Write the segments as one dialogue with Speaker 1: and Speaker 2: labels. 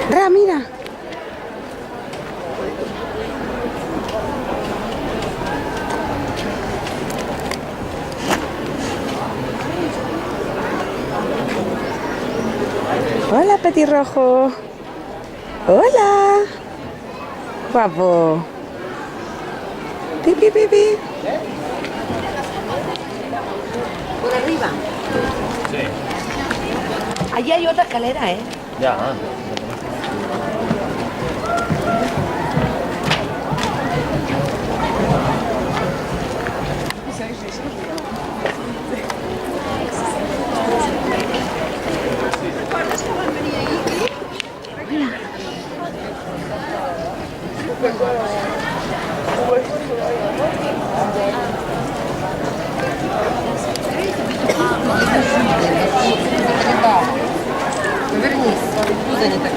Speaker 1: Ra, mira. Hola, petirrojo. Hola. Guapo. Pipi, pipi.
Speaker 2: Por arriba.
Speaker 3: Sí.
Speaker 2: Allí hay otra escalera, ¿eh?
Speaker 3: Ya.
Speaker 2: Повернись. Туда не так.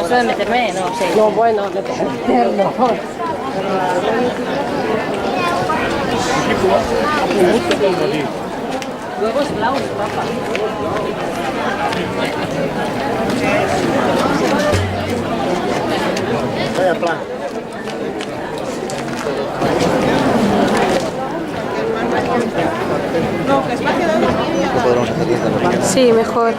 Speaker 4: Eso de meterme, no sé.
Speaker 2: No, bueno, meterlo. Luego es blau, guapa.
Speaker 3: Vaya plan.
Speaker 1: Sí, mejor.